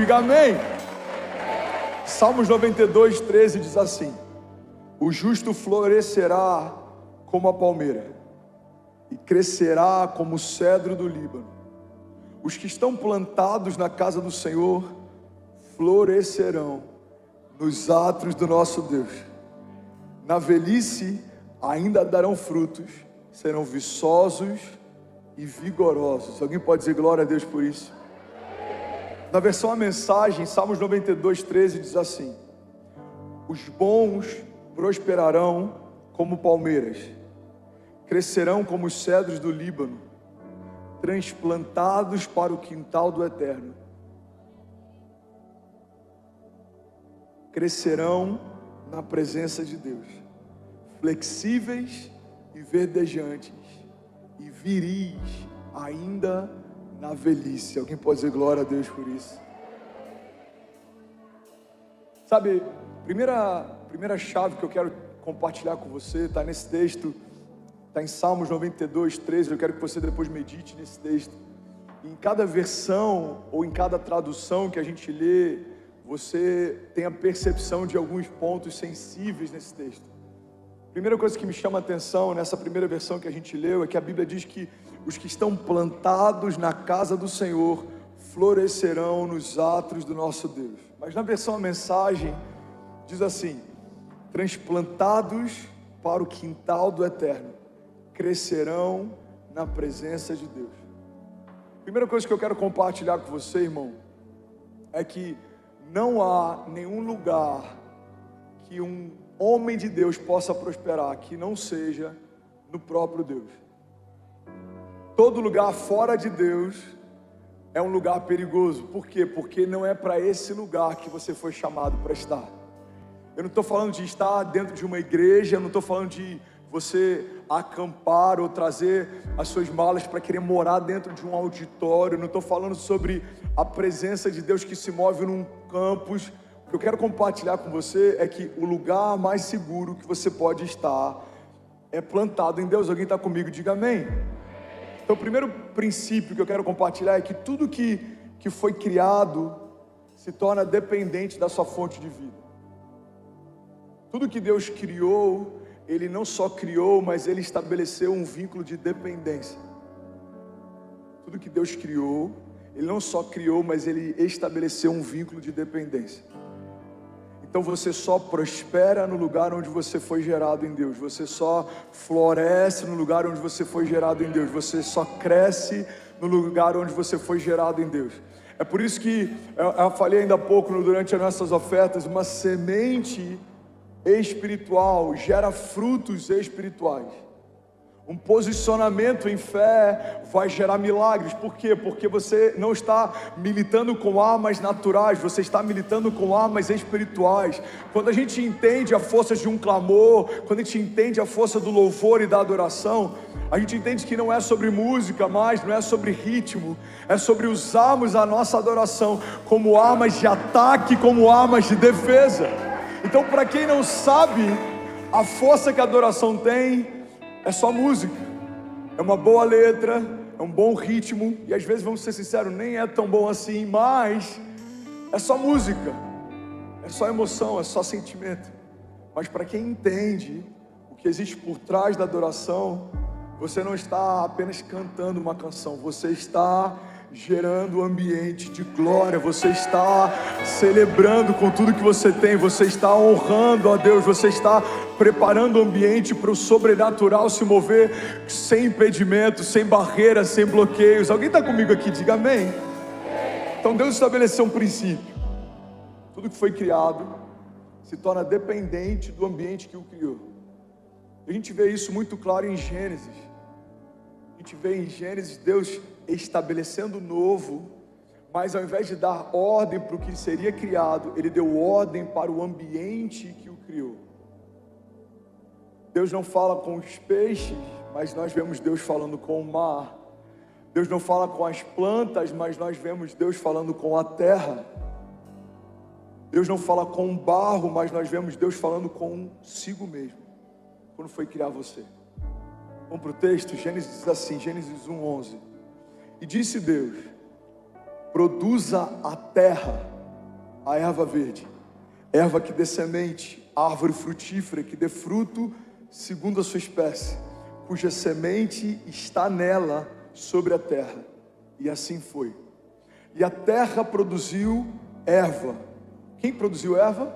Diga amém. Salmos 92, 13 diz assim: o justo florescerá como a palmeira e crescerá como o cedro do Líbano. Os que estão plantados na casa do Senhor florescerão nos átrios do nosso Deus. Na velhice ainda darão frutos, serão viçosos e vigorosos. Alguém pode dizer glória a Deus por isso? Na versão A Mensagem, Salmos 92, 13 diz assim: os bons prosperarão como palmeiras, crescerão como os cedros do Líbano, transplantados para o quintal do Eterno. Crescerão na presença de Deus, flexíveis e verdejantes, e viris ainda na velhice. Alguém pode dizer glória a Deus por isso? Sabe, primeira chave que eu quero compartilhar com você está nesse texto, está em Salmos 92, 13. Eu quero que você depois medite nesse texto. Em cada versão ou em cada tradução que a gente lê, você tem a percepção de alguns pontos sensíveis nesse texto. Primeira coisa que me chama a atenção nessa primeira versão que a gente leu é que a Bíblia diz que os que estão plantados na casa do Senhor florescerão nos átrios do nosso Deus. Mas na versão A Mensagem diz assim: transplantados para o quintal do Eterno, crescerão na presença de Deus. Primeira coisa que eu quero compartilhar com você, irmão, é que não há nenhum lugar que um homem de Deus possa prosperar que não seja no próprio Deus. Todo lugar fora de Deus é um lugar perigoso. Por quê? Porque não é para esse lugar que você foi chamado para estar. Eu não estou falando de estar dentro de uma igreja, eu não estou falando de você acampar ou trazer as suas malas para querer morar dentro de um auditório. Eu não estou falando sobre a presença de Deus que se move num campus. O que eu quero compartilhar com você é que o lugar mais seguro que você pode estar é plantado em Deus. Alguém está comigo? Diga amém. Então, o primeiro princípio que eu quero compartilhar é que tudo que foi criado se torna dependente da sua fonte de vida. Tudo que Deus criou, Ele não só criou, mas Ele estabeleceu um vínculo de dependência. Tudo que Deus criou, Ele não só criou, mas Ele estabeleceu um vínculo de dependência. Então você só prospera no lugar onde você foi gerado em Deus. Você só floresce no lugar onde você foi gerado em Deus. Você só cresce no lugar onde você foi gerado em Deus. É por isso que eu falei ainda há pouco durante as nossas ofertas, uma semente espiritual gera frutos espirituais. Um posicionamento em fé vai gerar milagres. Por quê? Porque você não está militando com armas naturais, você está militando com armas espirituais. Quando a gente entende a força de um clamor, quando a gente entende a força do louvor e da adoração, a gente entende que não é sobre música mais, não é sobre ritmo, é sobre usarmos a nossa adoração como armas de ataque, como armas de defesa. Então, para quem não sabe, a força que a adoração tem é só música, é uma boa letra, é um bom ritmo, e às vezes, vamos ser sinceros, nem é tão bom assim, mas é só música, é só emoção, é só sentimento. Mas para quem entende o que existe por trás da adoração, você não está apenas cantando uma canção, você está gerando um ambiente de glória, você está celebrando com tudo que você tem, você está honrando a Deus, você está preparando o ambiente para o sobrenatural se mover sem impedimento, sem barreiras, sem bloqueios. Alguém está comigo aqui? Diga amém. Então Deus estabeleceu um princípio: tudo que foi criado se torna dependente do ambiente que o criou. A gente vê isso muito claro em Gênesis. A gente vê em Gênesis Deus estabelecendo o novo, mas ao invés de dar ordem para o que seria criado, Ele deu ordem para o ambiente que o criou. Deus não fala com os peixes, mas nós vemos Deus falando com o mar. Deus não fala com as plantas, mas nós vemos Deus falando com a terra. Deus não fala com o barro, mas nós vemos Deus falando consigo mesmo, quando foi criar você. Vamos para o texto. Gênesis diz assim, Gênesis 1:11. E disse Deus: produza a terra a erva verde, erva que dê semente, árvore frutífera que dê fruto segundo a sua espécie, cuja semente está nela sobre a terra. E assim foi. E a terra produziu erva. Quem produziu erva?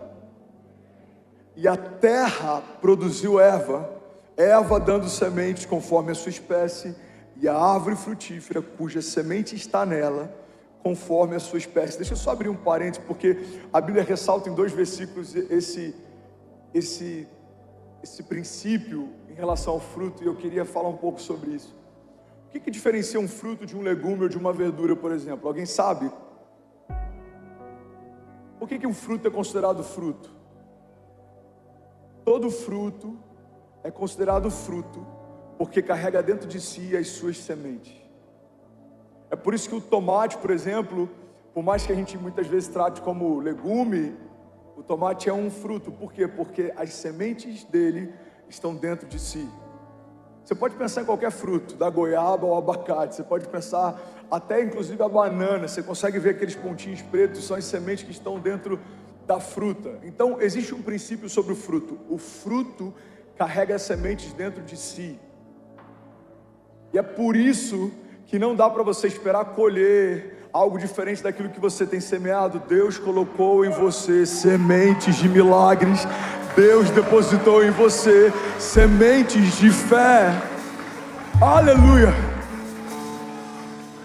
E a terra produziu erva, erva dando semente conforme a sua espécie, e a árvore frutífera cuja semente está nela, conforme a sua espécie. Deixa eu só abrir um parênteses, porque a Bíblia ressalta em 2 versículos esse princípio em relação ao fruto, e eu queria falar um pouco sobre isso. O que diferencia um fruto de um legume ou de uma verdura, por exemplo? Alguém sabe? Por que um fruto é considerado fruto? Todo fruto é considerado fruto porque carrega dentro de si as suas sementes. É por isso que o tomate, por exemplo, por mais que a gente muitas vezes trate como legume, o tomate é um fruto. Por quê? Porque as sementes dele estão dentro de si. Você pode pensar em qualquer fruto, da goiaba ao abacate, você pode pensar até inclusive a banana, você consegue ver aqueles pontinhos pretos, são as sementes que estão dentro da fruta. Então existe um princípio sobre o fruto carrega as sementes dentro de si, e é por isso que não dá para você esperar colher algo diferente daquilo que você tem semeado. Deus colocou em você sementes de milagres, Deus depositou em você sementes de fé. Aleluia!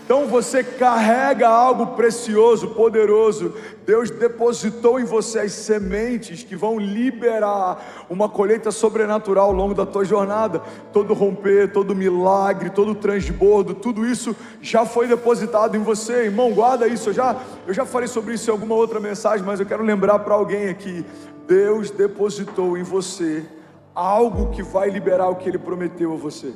Então você carrega algo precioso, poderoso. Deus depositou em você as sementes que vão liberar uma colheita sobrenatural ao longo da tua jornada. Todo romper, todo milagre, todo transbordo, tudo isso já foi depositado em você. Irmão, guarda isso. Eu já falei sobre isso em alguma outra mensagem, mas eu quero lembrar para alguém aqui. Deus depositou em você algo que vai liberar o que Ele prometeu a você.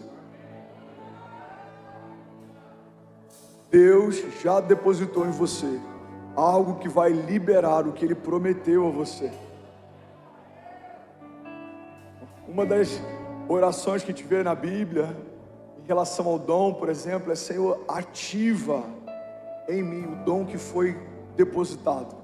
Deus já depositou em você algo que vai liberar o que Ele prometeu a você. Uma das orações que a gente vê na Bíblia em relação ao dom, por exemplo, é: Senhor, ativa em mim o dom que foi depositado.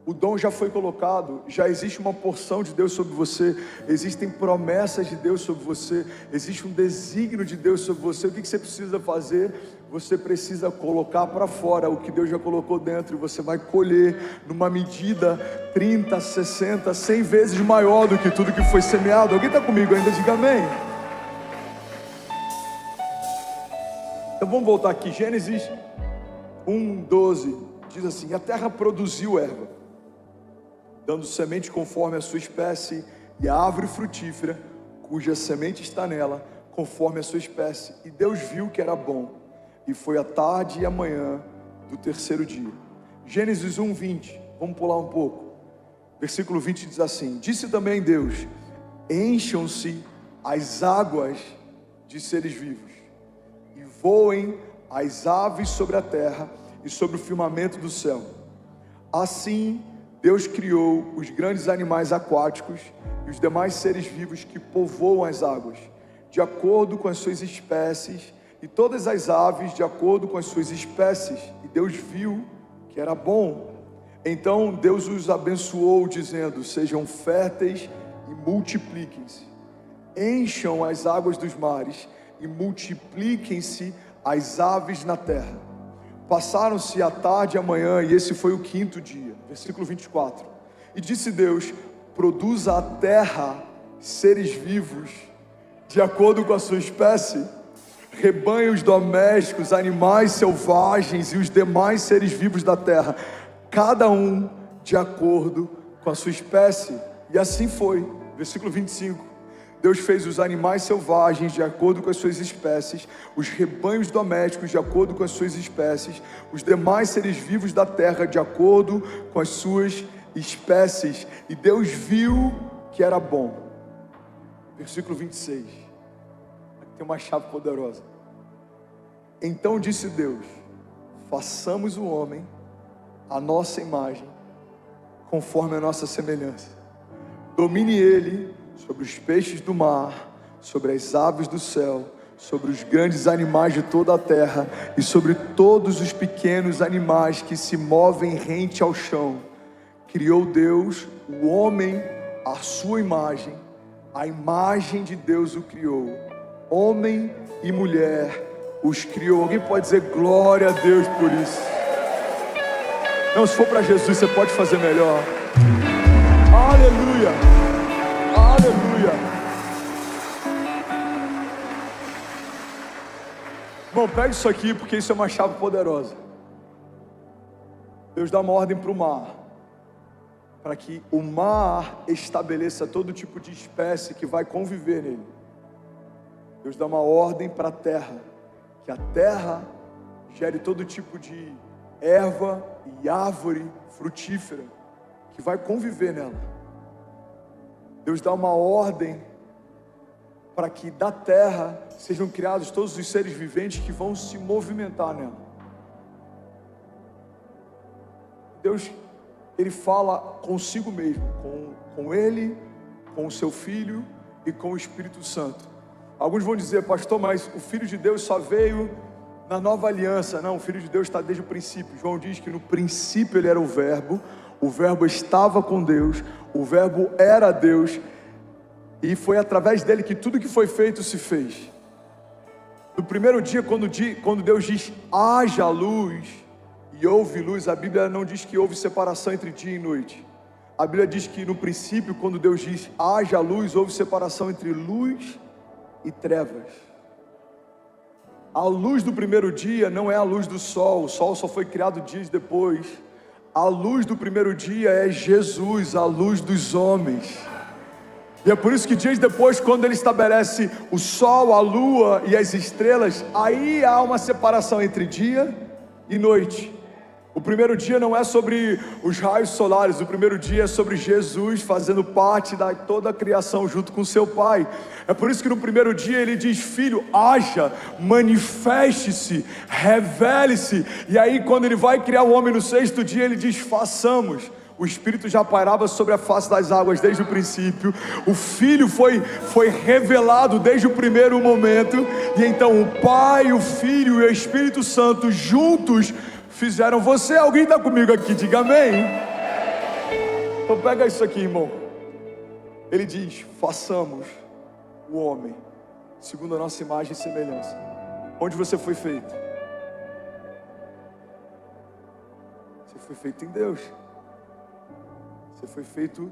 O dom já foi colocado, já existe uma porção de Deus sobre você, existem promessas de Deus sobre você, existe um desígnio de Deus sobre você. O que você precisa fazer? Você precisa colocar para fora o que Deus já colocou dentro, e você vai colher numa medida 30, 60, 100 vezes maior do que tudo que foi semeado. Alguém está comigo ainda? Diga amém. Então vamos voltar aqui, Gênesis 1:12 diz assim: a terra produziu erva, dando semente conforme a sua espécie, e a árvore frutífera, cuja semente está nela, conforme a sua espécie. E Deus viu que era bom, e foi a tarde e a manhã do terceiro dia. Gênesis 1:20, vamos pular um pouco. Versículo 20 diz assim: disse também Deus: encham-se as águas de seres vivos, e voem as aves sobre a terra e sobre o firmamento do céu. Assim Deus criou os grandes animais aquáticos e os demais seres vivos que povoam as águas, de acordo com as suas espécies, e todas as aves de acordo com as suas espécies. E Deus viu que era bom. Então Deus os abençoou, dizendo: sejam férteis e multipliquem-se, encham as águas dos mares e multipliquem-se as aves na terra. Passaram-se a tarde e a manhã, e esse foi o quinto dia. Versículo 24. E disse Deus: produza a terra seres vivos de acordo com a sua espécie, rebanhos domésticos, animais selvagens e os demais seres vivos da terra, cada um de acordo com a sua espécie. E assim foi. Versículo 25. Deus fez os animais selvagens de acordo com as suas espécies, os rebanhos domésticos de acordo com as suas espécies, os demais seres vivos da terra de acordo com as suas espécies. E Deus viu que era bom. Versículo 26. Aqui tem uma chave poderosa. Então disse Deus: façamos o homem à nossa imagem, conforme a nossa semelhança. Domine ele sobre os peixes do mar, sobre as aves do céu, sobre os grandes animais de toda a terra e sobre todos os pequenos animais que se movem rente ao chão. Criou Deus o homem à sua imagem, a imagem de Deus o criou, homem e mulher os criou. Alguém pode dizer glória a Deus por isso? Não, se for para Jesus, você pode fazer melhor. Aleluia, aleluia. Bom, pega isso aqui, porque isso é uma chave poderosa. Deus dá uma ordem para o mar, para que o mar estabeleça todo tipo de espécie que vai conviver nele. Deus dá uma ordem para a terra, que a terra gere todo tipo de erva e árvore frutífera que vai conviver nela. Deus dá uma ordem para que da terra sejam criados todos os seres viventes que vão se movimentar nela. Deus, Ele fala consigo mesmo, com Ele, com o seu Filho e com o Espírito Santo. Alguns vão dizer, pastor, mas o Filho de Deus só veio na nova aliança. Não, o Filho de Deus está desde o princípio. João diz que no princípio Ele era o Verbo estava com Deus, o Verbo era Deus, e foi através dele que tudo que foi feito se fez. No primeiro dia, quando Deus diz, haja luz, e houve luz, a Bíblia não diz que houve separação entre dia e noite. A Bíblia diz que no princípio, quando Deus diz, haja luz, houve separação entre luz e trevas. A luz do primeiro dia não é a luz do sol, o sol só foi criado dias depois. A luz do primeiro dia é Jesus, a luz dos homens. E é por isso que dias depois, quando Ele estabelece o sol, a lua e as estrelas, aí há uma separação entre dia e noite. O primeiro dia não é sobre os raios solares, o primeiro dia é sobre Jesus fazendo parte da toda a criação junto com seu Pai. É por isso que no primeiro dia Ele diz, filho, haja, manifeste-se, revele-se. E aí quando Ele vai criar o homem no sexto dia, Ele diz, façamos. O Espírito já pairava sobre a face das águas desde o princípio. O Filho foi revelado desde o primeiro momento. E então o Pai, o Filho e o Espírito Santo juntos fizeram você. Alguém está comigo aqui? Diga amém. Então pega isso aqui, irmão. Ele diz, façamos o homem segundo a nossa imagem e semelhança. Onde você foi feito? Você foi feito em Deus. Você foi feito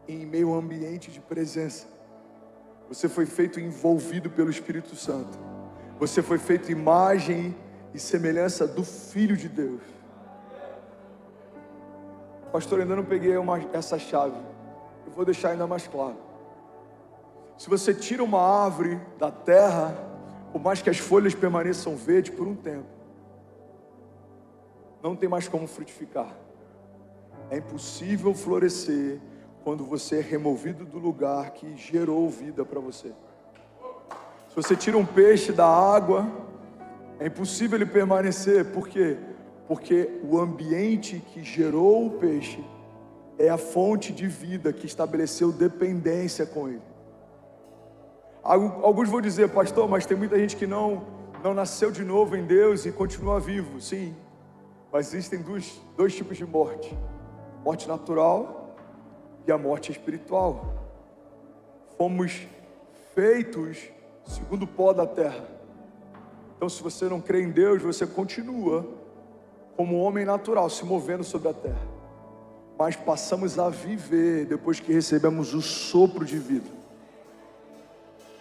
em meio ambiente de presença. Você foi feito envolvido pelo Espírito Santo. Você foi feito imagem e semelhança do Filho de Deus. Pastor, ainda não peguei essa chave. Eu vou deixar ainda mais claro. Se você tira uma árvore da terra, por mais que as folhas permaneçam verdes por um tempo, não tem mais como frutificar. É impossível florescer quando você é removido do lugar que gerou vida para você. Se você tira um peixe da água, é impossível ele permanecer. Por quê? Porque o ambiente que gerou o peixe é a fonte de vida que estabeleceu dependência com ele. Alguns vão dizer, pastor, mas tem muita gente que não nasceu de novo em Deus e continua vivo. Sim, mas existem dois tipos de morte. Morte natural e a morte espiritual. Fomos feitos segundo o pó da terra. Então, se você não crê em Deus, você continua como um homem natural, se movendo sobre a terra. Mas passamos a viver depois que recebemos o sopro de vida.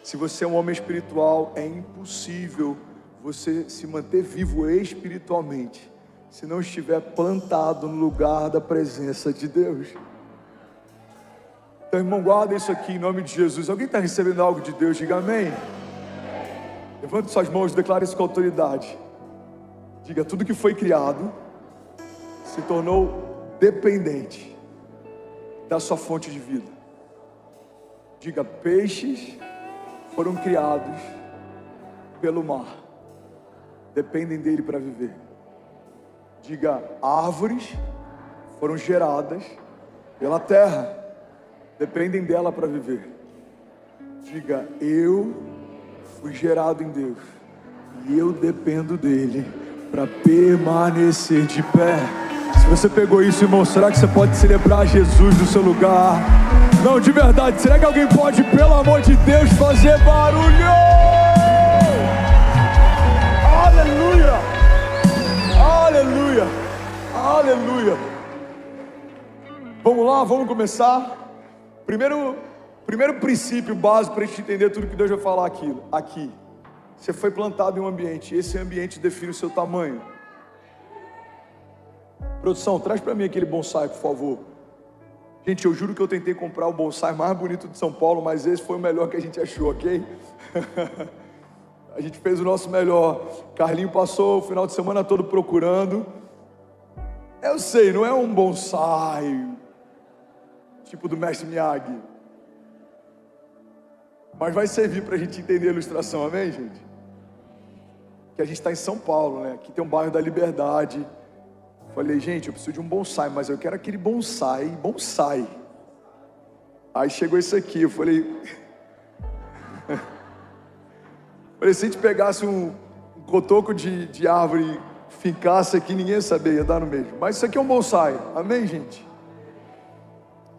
Se você é um homem espiritual, é impossível você se manter vivo espiritualmente se não estiver plantado no lugar da presença de Deus. Então, irmão, guarda isso aqui em nome de Jesus. Alguém está recebendo algo de Deus? Diga amém. Levante suas mãos e declare isso com autoridade. Diga, tudo que foi criado se tornou dependente da sua fonte de vida. Diga, peixes foram criados pelo mar, dependem dele para viver. Diga, árvores foram geradas pela terra, dependem dela para viver. Diga, eu fui gerado em Deus e eu dependo dele para permanecer de pé. Se você pegou isso, irmão, será que você pode celebrar Jesus no seu lugar? Não, de verdade, será que alguém pode, pelo amor de Deus, fazer barulho? Aleluia! Aleluia! Aleluia! Vamos lá, vamos começar. Primeiro princípio básico para a gente entender tudo que Deus vai falar aqui. Você foi plantado em um ambiente, e esse ambiente define o seu tamanho. Produção, traz para mim aquele bonsai, por favor. Gente, eu juro que eu tentei comprar o bonsai mais bonito de São Paulo, mas esse foi o melhor que a gente achou, ok? A gente fez o nosso melhor. Carlinho passou o final de semana todo procurando. Eu sei, não é um bonsai tipo do mestre Miyagi, mas vai servir para a gente entender a ilustração, amém, gente? Que a gente está em São Paulo, né? Aqui tem um bairro da Liberdade. Falei, gente, eu preciso de um bonsai, mas eu quero aquele bonsai. Aí chegou esse aqui, eu falei... se a gente pegasse um cotoco de árvore e fincasse aqui, ninguém ia saber, ia dar no mesmo. Mas isso aqui é um bonsai, amém, gente?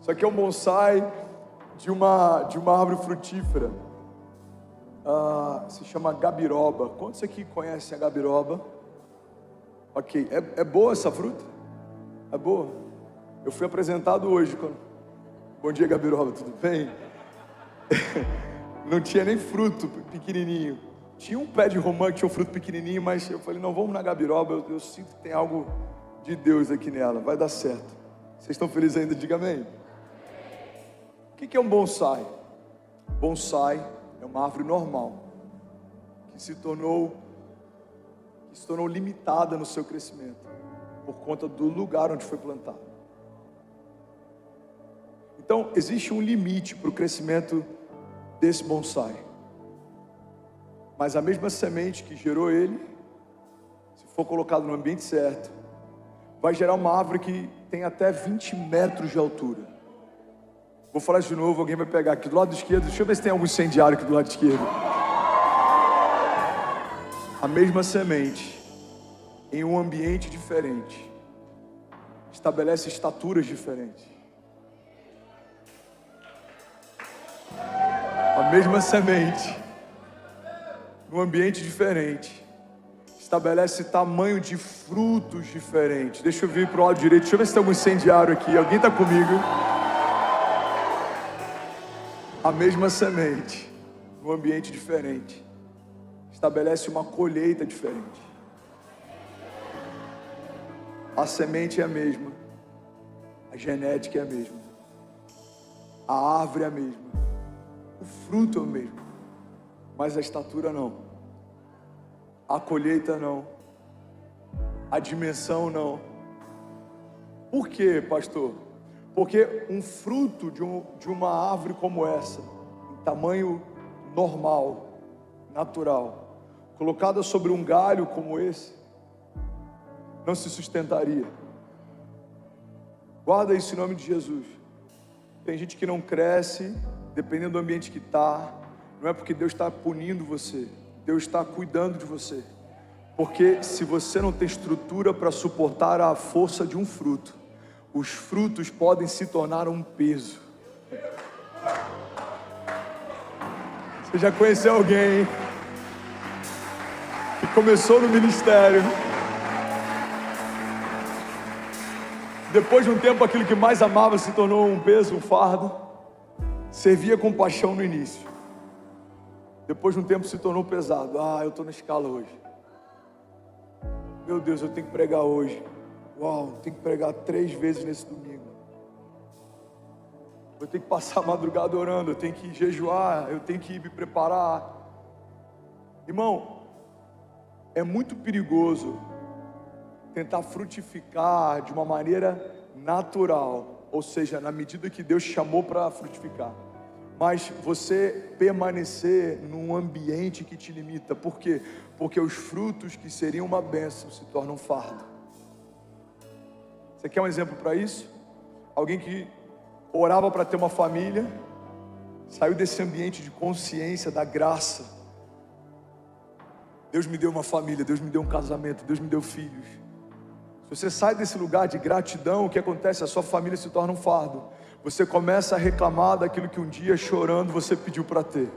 Isso aqui é um bonsai de uma árvore frutífera. Se chama gabiroba. Quantos aqui conhecem a gabiroba? Ok, é boa essa fruta? É boa? Eu fui apresentado hoje. Bom dia, gabiroba, tudo bem? Não tinha nem fruto pequenininho. Tinha um pé de romã que tinha um fruto pequenininho, mas eu falei, não, vamos na gabiroba, eu sinto que tem algo de Deus aqui nela, vai dar certo. Vocês estão felizes ainda? Diga amém. O que é um bonsai? Bonsai é uma árvore normal, que se tornou limitada no seu crescimento, por conta do lugar onde foi plantado. Então, existe um limite para o crescimento desse bonsai. Mas a mesma semente que gerou ele, se for colocado no ambiente certo, vai gerar uma árvore que tem até 20 metros de altura. Vou falar isso de novo, alguém vai pegar aqui do lado esquerdo. Deixa eu ver se tem algum incendiário aqui do lado esquerdo. A mesma semente, em um ambiente diferente, estabelece estaturas diferentes. A mesma semente, num ambiente diferente, estabelece tamanho de frutos diferentes. Deixa eu vir para o lado direito, deixa eu ver se tem algum incendiário aqui. Alguém está comigo? A mesma semente, num ambiente diferente, estabelece uma colheita diferente. A semente é a mesma, a genética é a mesma, a árvore é a mesma, o fruto é o mesmo, mas a estatura não, a colheita não, a dimensão não. Por quê, pastor? Porque um fruto de uma árvore como essa, em tamanho normal, natural, colocada sobre um galho como esse, não se sustentaria. Guarda isso em nome de Jesus. Tem gente que não cresce, dependendo do ambiente que está. Não é porque Deus está punindo você, Deus está cuidando de você. Porque se você não tem estrutura para suportar a força de um fruto, os frutos podem se tornar um peso. Você já conheceu alguém que começou no ministério, depois de um tempo aquilo que mais amava se tornou um peso, um fardo? Servia com paixão no início, depois de um tempo se tornou pesado. Eu estou na escala hoje, meu Deus, eu tenho que pregar hoje. Uau, tenho que pregar 3 vezes nesse domingo. Eu tenho que passar a madrugada orando, eu tenho que jejuar, eu tenho que me preparar. Irmão, é muito perigoso tentar frutificar de uma maneira natural, ou seja, na medida que Deus chamou para frutificar, mas você permanecer num ambiente que te limita. Por quê? Porque os frutos que seriam uma bênção se tornam fardo. Você quer um exemplo para isso? Alguém que orava para ter uma família, saiu desse ambiente de consciência da graça Deus me deu uma família, Deus me deu um casamento, Deus me deu filhos. Se você sai desse lugar de gratidão, o que acontece? A sua família se torna um fardo. Você começa a reclamar daquilo que um dia chorando você pediu para ter.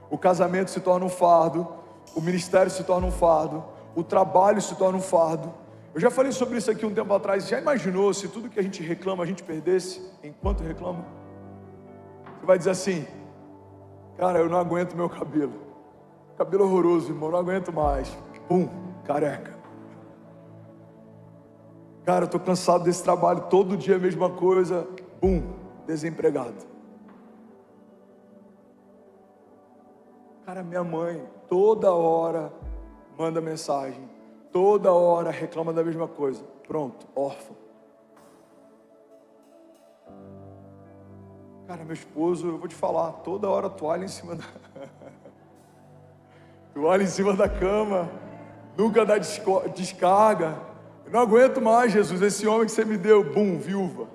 O casamento se torna um fardo, o ministério se torna um fardo, o trabalho se torna um fardo. Eu já falei sobre isso aqui um tempo atrás. Já imaginou se tudo que a gente reclama a gente perdesse enquanto reclama? Você vai dizer assim: cara, eu não aguento meu cabelo. Cabelo horroroso, irmão, não aguento mais. Pum, careca. Cara, eu tô cansado desse trabalho, todo dia a mesma coisa. Pum, desempregado. Cara, minha mãe toda hora manda mensagem, toda hora reclama da mesma coisa. Pronto, órfão. Cara, meu esposo, eu vou te falar, toda hora toalha em cima da toalha em cima da cama, nunca dá descarga. Eu não aguento mais, Jesus, esse homem que você me deu. Bum, viúva.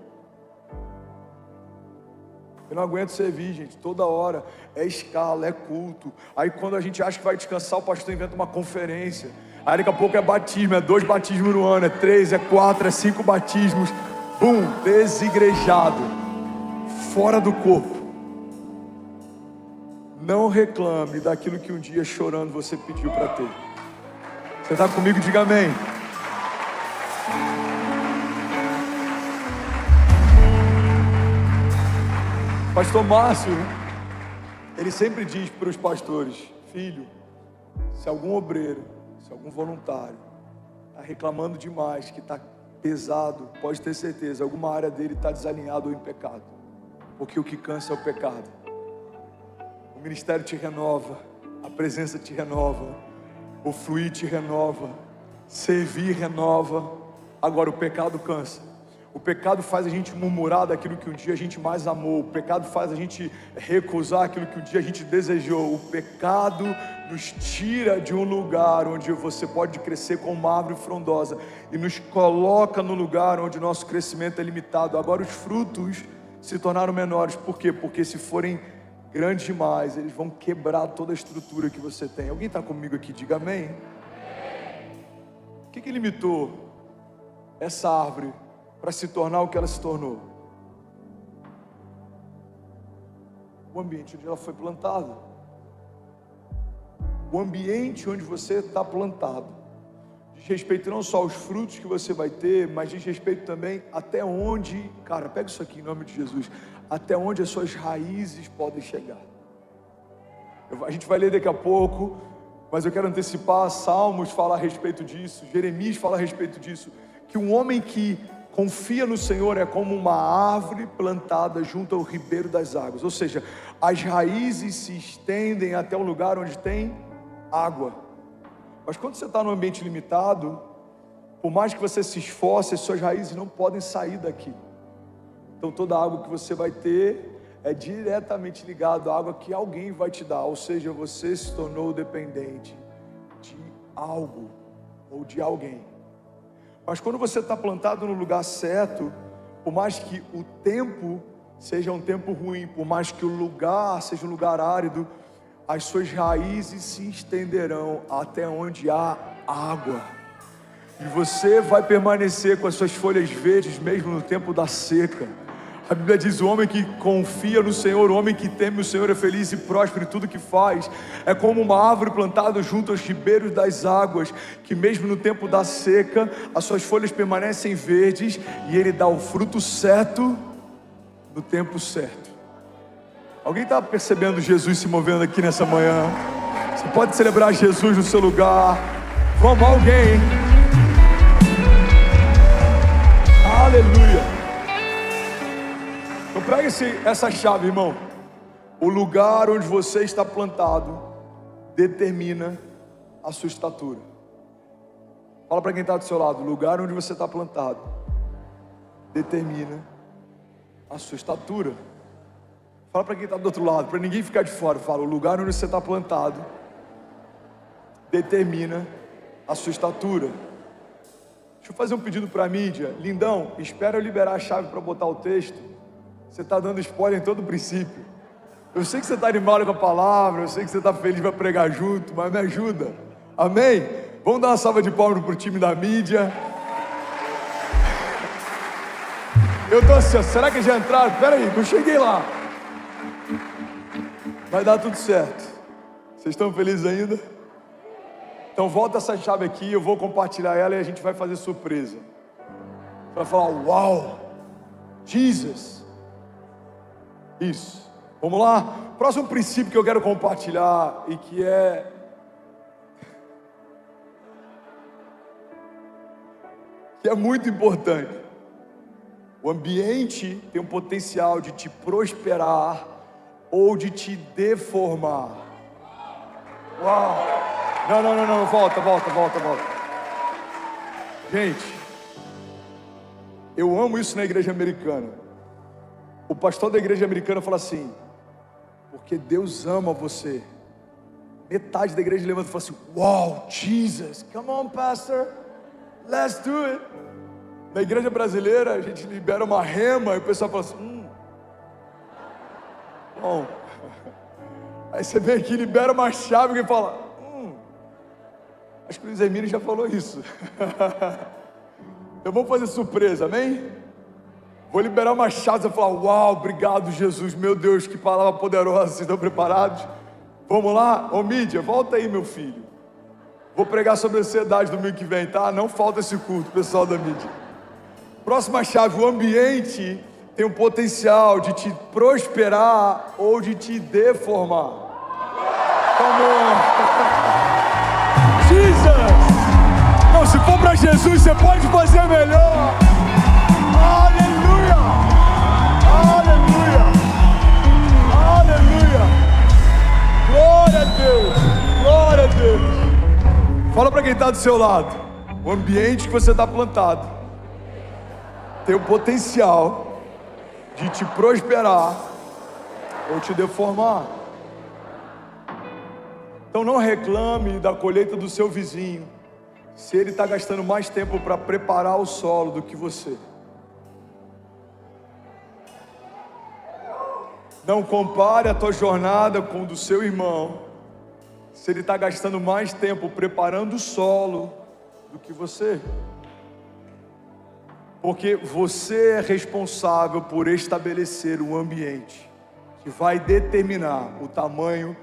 Eu não aguento servir, gente, toda hora. É escala, é culto. Aí quando a gente acha que vai descansar, o pastor inventa uma conferência. Aí daqui a pouco é batismo, é 2 batismos no ano, é 3, é 4, é 5 batismos. Bum, desigrejado, fora do corpo. Não reclame daquilo que um dia chorando você pediu para ter. Você está comigo? Diga amém. Pastor Márcio, ele sempre diz para os pastores: filho, se algum obreiro, se algum voluntário está reclamando demais, que está pesado, pode ter certeza, alguma área dele está desalinhada ou em pecado, porque o que cansa é o pecado. O ministério te renova, a presença te renova, o fluir te renova, servir renova. Agora o pecado cansa. O pecado faz a gente murmurar daquilo que um dia a gente mais amou. O pecado faz a gente recusar aquilo que um dia a gente desejou. O pecado nos tira de um lugar onde você pode crescer como uma árvore frondosa e nos coloca no lugar onde o nosso crescimento é limitado. Agora os frutos se tornaram menores. Por quê? Porque se forem grandes demais, eles vão quebrar toda a estrutura que você tem. Alguém está comigo aqui? Diga amém. O que limitou essa árvore para se tornar o que ela se tornou? O ambiente onde ela foi plantada. O ambiente onde você está plantado diz respeito não só aos frutos que você vai ter, mas diz respeito também até onde, cara, pega isso aqui em nome de Jesus, até onde as suas raízes podem chegar. A gente vai ler daqui a pouco, mas eu quero antecipar. Salmos fala a respeito disso, Jeremias fala a respeito disso, que um homem que confia no Senhor é como uma árvore plantada junto ao ribeiro das águas, ou seja, as raízes se estendem até um lugar onde tem água. Mas quando você está num ambiente limitado, por mais que você se esforce, as suas raízes não podem sair daqui. Então toda a água que você vai ter é diretamente ligado à água que alguém vai te dar, ou seja, você se tornou dependente de algo ou de alguém. Mas quando você está plantado no lugar certo, por mais que o tempo seja um tempo ruim, por mais que o lugar seja um lugar árido, as suas raízes se estenderão até onde há água. E você vai permanecer com as suas folhas verdes mesmo no tempo da seca. A Bíblia diz: o homem que confia no Senhor, o homem que teme o Senhor é feliz e próspero em tudo que faz. É como uma árvore plantada junto aos ribeiros das águas, que mesmo no tempo da seca, as suas folhas permanecem verdes e ele dá o fruto certo no tempo certo. Alguém está percebendo Jesus se movendo aqui nessa manhã? Você pode celebrar Jesus no seu lugar. Vamos, alguém. Aleluia. Então pega essa chave, irmão. O lugar onde você está plantado determina a sua estatura. Fala para quem está do seu lado: o lugar onde você está plantado determina a sua estatura. Fala para quem está do outro lado, para ninguém ficar de fora. Fala: o lugar onde você está plantado determina a sua estatura. Deixa eu fazer um pedido para a mídia. Lindão, espera eu liberar a chave para botar o texto. Você está dando spoiler em todo o princípio. Eu sei que você está animado com a palavra, eu sei que você está feliz para pregar junto, mas me ajuda. Amém? Vamos dar uma salva de palmas pro time da mídia. Eu tô assim, será que já entraram? Espera aí, eu cheguei lá. Vai dar tudo certo. Vocês estão felizes ainda? Então volta essa chave aqui, eu vou compartilhar ela e a gente vai fazer surpresa. Você vai falar, uau, Jesus. Isso. Vamos lá? Próximo princípio que eu quero compartilhar e que é muito importante. O ambiente tem um potencial de te prosperar ou de te deformar. Uau! Não, volta. Gente, eu amo isso na igreja americana. O pastor da igreja americana fala assim, porque Deus ama você. Metade da igreja levanta e fala assim, wow, Jesus, come on, pastor, let's do it. Na igreja brasileira, a gente libera uma rema e o pessoal fala assim, bom. Aí você vem aqui, libera uma chave e fala, acho que o Luiz Hermínio já falou isso. Então vamos fazer surpresa, amém? Vou liberar uma chave e falar, uau, obrigado Jesus, meu Deus, que palavra poderosa, vocês estão preparados? Vamos lá? Ô mídia, volta aí meu filho. Vou pregar sobre ansiedade domingo que vem, tá? Não falta esse culto, pessoal da mídia. Próxima chave, o ambiente tem o potencial de te prosperar ou de te deformar. Come on. Jesus! Não, se for para Jesus, você pode fazer melhor. Aleluia! Aleluia! Aleluia! Glória a Deus! Glória a Deus! Fala para quem está do seu lado. O ambiente que você está plantado tem o potencial de te prosperar ou te deformar. Então não reclame da colheita do seu vizinho se ele está gastando mais tempo para preparar o solo do que você. Não compare a tua jornada com o do seu irmão se ele está gastando mais tempo preparando o solo do que você. Porque você é responsável por estabelecer um ambiente que vai determinar o tamanho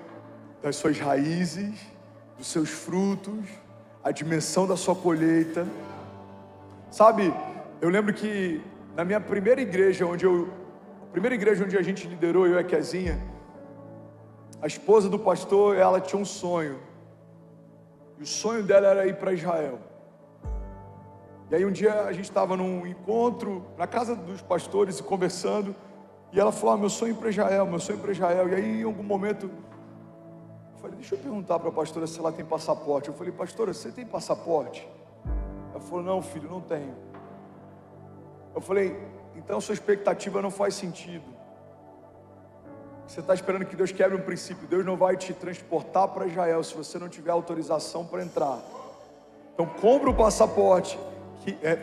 das suas raízes, dos seus frutos, a dimensão da sua colheita. Sabe, eu lembro que na minha primeira igreja onde a gente liderou, eu e a Kezinha, a esposa do pastor, ela tinha um sonho. E o sonho dela era ir para Israel. E aí um dia a gente estava num encontro na casa dos pastores e conversando, e ela falou, meu sonho é ir para Israel, meu sonho é ir para Israel. E aí em algum momento eu falei, deixa eu perguntar para a pastora se ela tem passaporte. Eu falei, pastora, você tem passaporte? Ela falou, não filho, não tenho. Eu falei, então sua expectativa não faz sentido. Você está esperando que Deus quebre um princípio. Deus não vai te transportar para Israel se você não tiver autorização para entrar. Então compra o passaporte,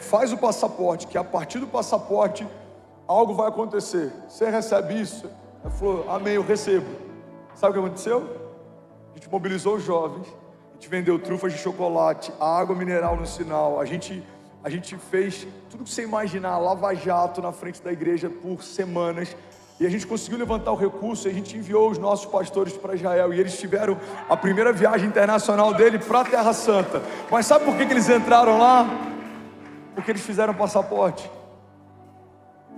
faz o passaporte, que a partir do passaporte algo vai acontecer. Você recebe isso? Ela falou, amém, eu recebo. Sabe o que aconteceu? A gente mobilizou os jovens, a gente vendeu trufas de chocolate, a água mineral no sinal, a gente fez tudo que você imaginar, lava-jato na frente da igreja por semanas, e a gente conseguiu levantar o recurso, e a gente enviou os nossos pastores para Israel, e eles tiveram a primeira viagem internacional dele para a Terra Santa. Mas sabe por que eles entraram lá? Porque eles fizeram passaporte.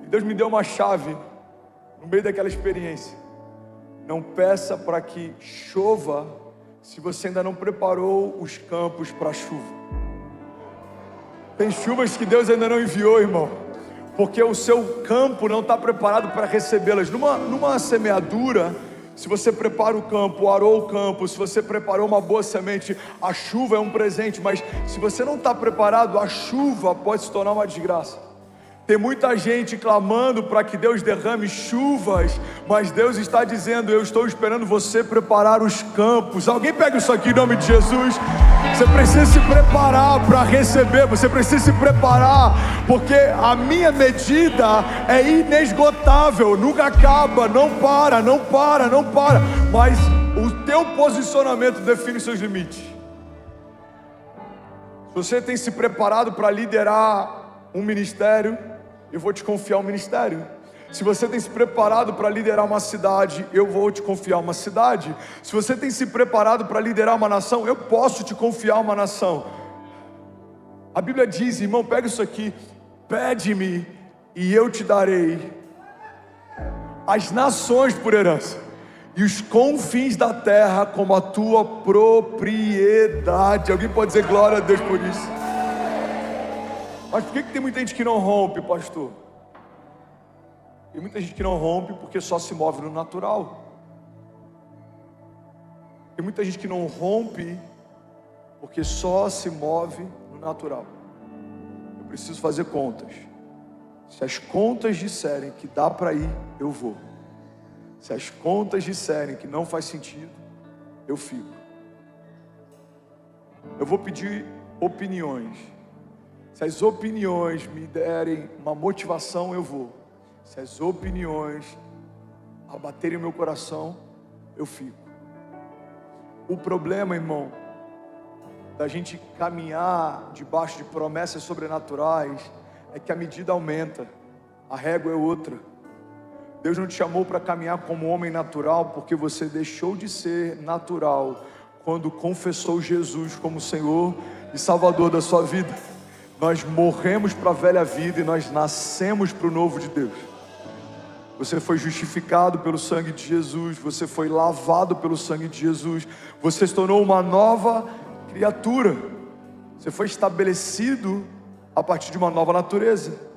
E Deus me deu uma chave no meio daquela experiência. Não peça para que chova se você ainda não preparou os campos para a chuva. Tem chuvas que Deus ainda não enviou, irmão, porque o seu campo não está preparado para recebê-las. Numa semeadura, se você prepara o campo, arou o campo, se você preparou uma boa semente, a chuva é um presente, mas se você não está preparado, a chuva pode se tornar uma desgraça. Tem muita gente clamando para que Deus derrame chuvas, mas Deus está dizendo: eu estou esperando você preparar os campos. Alguém pega isso aqui em nome de Jesus. Você precisa se preparar para receber, você precisa se preparar, porque a minha medida é inesgotável, nunca acaba, não para, não para, não para, mas o teu posicionamento define seus limites. Se você tem se preparado para liderar um ministério, eu vou te confiar um ministério. Se você tem se preparado para liderar uma cidade, eu vou te confiar uma cidade. Se você tem se preparado para liderar uma nação, eu posso te confiar uma nação. A Bíblia diz, irmão, pega isso aqui: pede-me e eu te darei as nações por herança e os confins da terra como a tua propriedade. Alguém pode dizer glória a Deus por isso? Mas por que tem muita gente que não rompe, pastor? Tem muita gente que não rompe porque só se move no natural. Tem muita gente que não rompe porque só se move no natural. Eu preciso fazer contas. Se as contas disserem que dá para ir, eu vou. Se as contas disserem que não faz sentido, eu fico. Eu vou pedir opiniões. Se as opiniões me derem uma motivação, eu vou. Se as opiniões abaterem o meu coração, eu fico. O problema, irmão, da gente caminhar debaixo de promessas sobrenaturais, é que a medida aumenta, a régua é outra. Deus não te chamou para caminhar como homem natural, porque você deixou de ser natural quando confessou Jesus como Senhor e Salvador da sua vida. Nós morremos para a velha vida e nós nascemos para o novo de Deus. Você foi justificado pelo sangue de Jesus, você foi lavado pelo sangue de Jesus, você se tornou uma nova criatura, você foi estabelecido a partir de uma nova natureza.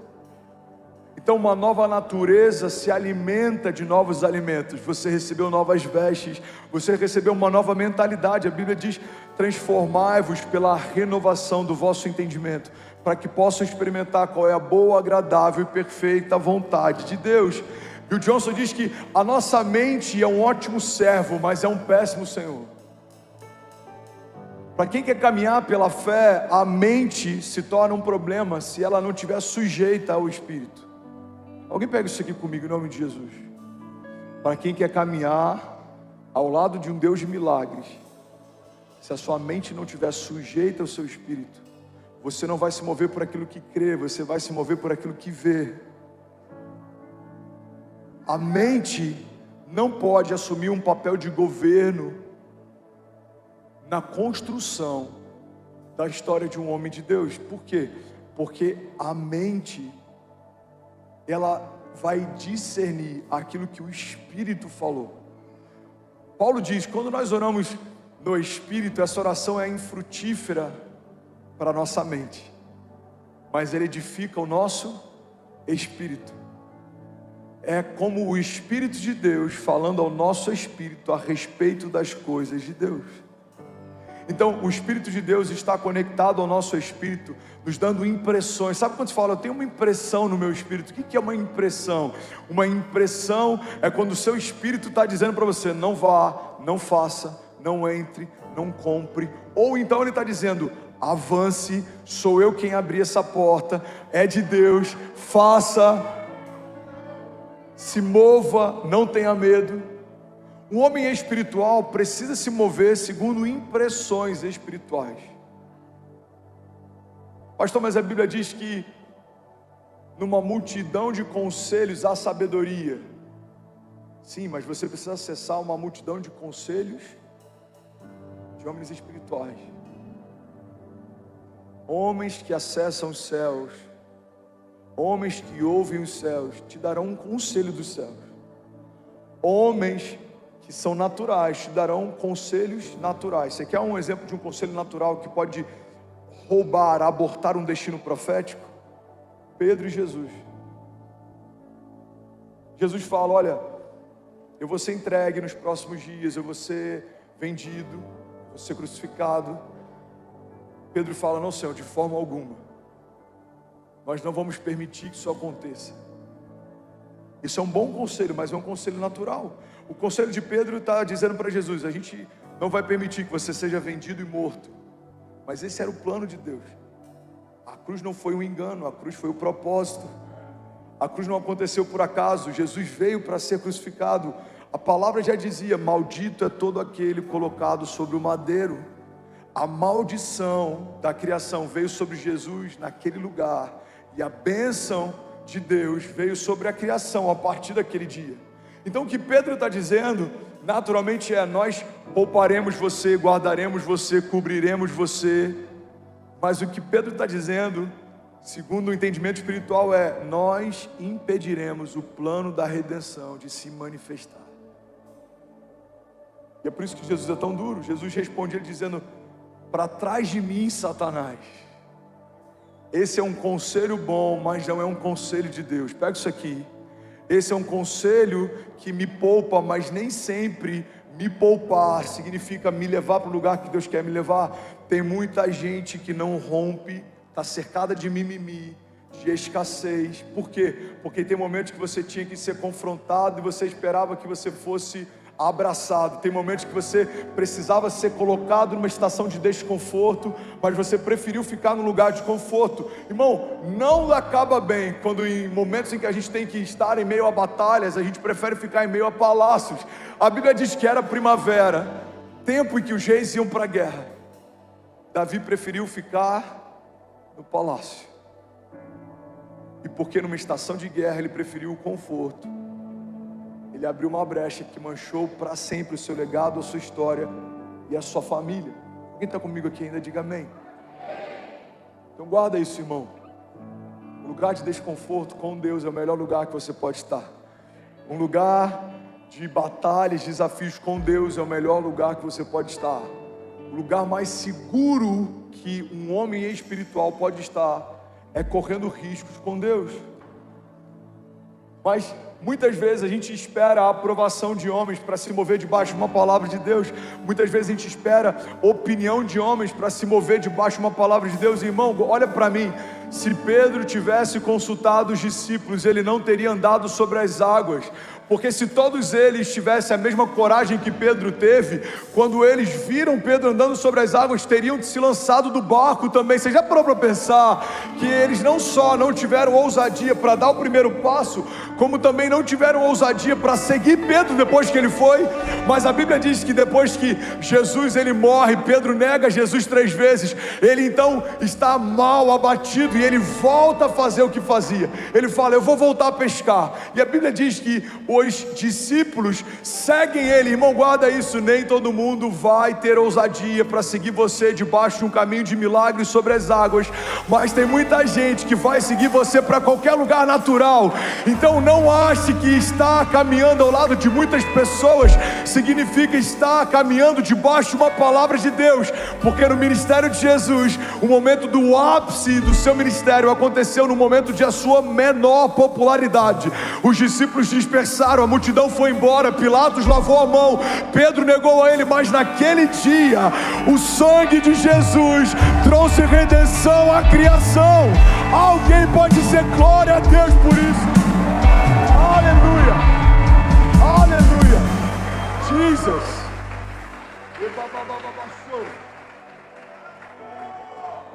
Então uma nova natureza se alimenta de novos alimentos. Você recebeu novas vestes, você recebeu uma nova mentalidade. A Bíblia diz: transformai-vos pela renovação do vosso entendimento, para que possam experimentar qual é a boa, agradável e perfeita vontade de Deus. Bill Johnson diz que a nossa mente é um ótimo servo, mas é um péssimo senhor. Para quem quer caminhar pela fé, a mente se torna um problema se ela não estiver sujeita ao Espírito. Alguém pega isso aqui comigo em nome de Jesus. Para quem quer caminhar ao lado de um Deus de milagres, se a sua mente não estiver sujeita ao seu Espírito, você não vai se mover por aquilo que crê, você vai se mover por aquilo que vê. A mente não pode assumir um papel de governo na construção da história de um homem de Deus. Por quê? Porque a mente, ela vai discernir aquilo que o Espírito falou. Paulo diz: quando nós oramos no Espírito, essa oração é infrutífera para a nossa mente, mas ele edifica o nosso espírito. É como o Espírito de Deus falando ao nosso espírito a respeito das coisas de Deus. Então o Espírito de Deus está conectado ao nosso espírito, nos dando impressões. Sabe quando se fala: eu tenho uma impressão no meu espírito? O que é uma impressão? Uma impressão é quando o seu espírito está dizendo para você: não vá, não faça, não entre, não compre. Ou então ele está dizendo: avance, sou eu quem abri essa porta, é de Deus, faça, se mova, não tenha medo. Um homem espiritual precisa se mover segundo impressões espirituais. Pastor, mas a Bíblia diz que numa multidão de conselhos há sabedoria. Sim, mas você precisa acessar uma multidão de conselhos de homens espirituais. Homens que acessam os céus, homens que ouvem os céus, te darão um conselho dos céus. Homens que são naturais te darão conselhos naturais. Você quer um exemplo de um conselho natural que pode roubar, abortar um destino profético? Pedro e Jesus. Jesus fala: olha, eu vou ser entregue nos próximos dias, eu vou ser vendido, vou ser crucificado. Pedro fala: não, Senhor, de forma alguma. nós não vamos permitir que isso aconteça. Isso é um bom conselho, mas é um conselho natural. O conselho de Pedro está dizendo para Jesus: a gente não vai permitir que você seja vendido e morto. Mas esse era o plano de Deus. A cruz não foi um engano, a cruz foi o propósito. A cruz não aconteceu por acaso. Jesus veio para ser crucificado. A palavra já dizia: maldito é todo aquele colocado sobre o madeiro. A maldição da criação veio sobre Jesus naquele lugar, e a bênção de Deus veio sobre a criação a partir daquele dia. Então o que Pedro está dizendo naturalmente é: nós pouparemos você, guardaremos você, cobriremos você. Mas o que Pedro está dizendo, segundo o entendimento espiritual, é: nós impediremos o plano da redenção de se manifestar. E é por isso que Jesus é tão duro. Jesus responde ele dizendo: para trás de mim, Satanás. Esse é um conselho bom, mas não é um conselho de Deus. Pega isso aqui. Esse é um conselho que me poupa, mas nem sempre me poupar significa me levar para o lugar que Deus quer me levar. Tem muita gente que não rompe, está cercada de mimimi, de escassez. Por quê? Porque tem momentos que você tinha que ser confrontado e você esperava que você fosse abraçado. Tem momentos que você precisava ser colocado numa estação de desconforto, mas você preferiu ficar no lugar de conforto. Irmão, não acaba bem quando em momentos em que a gente tem que estar em meio a batalhas, a gente prefere ficar em meio a palácios. A Bíblia diz que era primavera, tempo em que os reis iam para a guerra. Davi preferiu ficar no palácio. E porque numa estação de guerra ele preferiu o conforto, ele abriu uma brecha que manchou para sempre o seu legado, a sua história e a sua família. Quem está comigo aqui ainda, diga amém. Então guarda isso, irmão. O lugar de desconforto com Deus é o melhor lugar que você pode estar. Um lugar de batalhas, desafios com Deus é o melhor lugar que você pode estar. O lugar mais seguro que um homem espiritual pode estar é correndo riscos com Deus. Mas muitas vezes a gente espera a aprovação de homens para se mover debaixo de uma palavra de Deus. Muitas vezes a gente espera opinião de homens para se mover debaixo de uma palavra de Deus. Irmão, olha para mim. Se Pedro tivesse consultado os discípulos, ele não teria andado sobre as águas. Porque se todos eles tivessem a mesma coragem que Pedro teve, quando eles viram Pedro andando sobre as águas, teriam se lançado do barco também. Você já parou para pensar que eles não só não tiveram ousadia para dar o primeiro passo, como também não tiveram ousadia para seguir Pedro depois que ele foi? Mas a Bíblia diz que depois que Jesus ele morre, Pedro nega Jesus 3 vezes. Ele então está mal, abatido, e ele volta a fazer o que fazia. Ele fala: eu vou voltar a pescar. E a Bíblia diz que os discípulos seguem ele. Irmão, guarda isso. Nem todo mundo vai ter ousadia para seguir você debaixo de um caminho de milagres sobre as águas, mas tem muita gente que vai seguir você para qualquer lugar natural. Então não ache que estar caminhando ao lado de muitas pessoas significa estar caminhando debaixo de uma palavra de Deus, porque no ministério de Jesus, o momento do ápice do seu ministério aconteceu no momento de a sua menor popularidade. Os discípulos dispersaram, a multidão foi embora, Pilatos lavou a mão, Pedro negou a ele, mas naquele dia o sangue de Jesus trouxe redenção à criação. Alguém pode dizer glória a Deus por isso? Aleluia, aleluia, Jesus.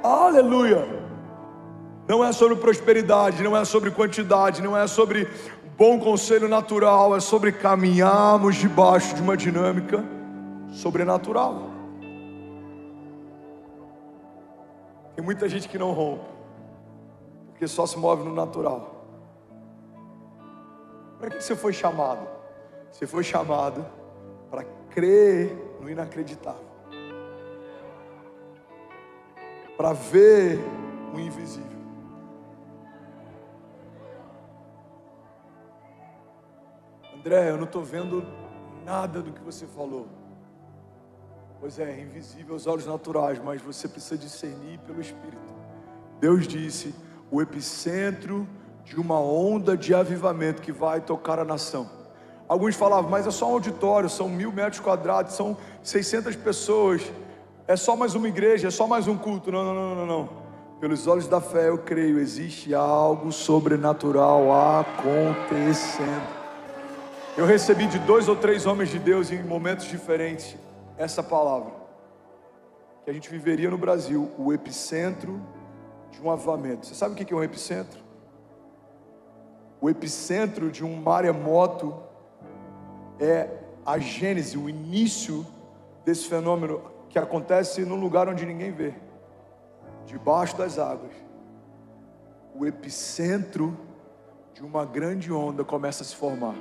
Aleluia. Não é sobre prosperidade, não é sobre quantidade, não é sobre bom conselho natural, é sobre caminharmos debaixo de uma dinâmica sobrenatural. Tem muita gente que não rompe, porque só se move no natural. Para que você foi chamado? Você foi chamado para crer no inacreditável, para ver o invisível. André, eu não estou vendo nada do que você falou. Pois é invisível aos olhos naturais, mas você precisa discernir pelo Espírito. Deus disse: o epicentro de uma onda de avivamento que vai tocar a nação. Alguns falavam: mas é só um auditório, são 1000 metros quadrados, são 600 pessoas, é só mais uma igreja, é só mais um culto. Não. Pelos olhos da fé eu creio, existe algo sobrenatural acontecendo. Eu recebi de 2 ou 3 homens de Deus em momentos diferentes essa palavra, que a gente viveria no Brasil, o epicentro de um avivamento. Você sabe o que é um epicentro? O epicentro de um maremoto é a gênese, o início desse fenômeno que acontece num lugar onde ninguém vê, debaixo das águas. O epicentro de uma grande onda começa a se formar.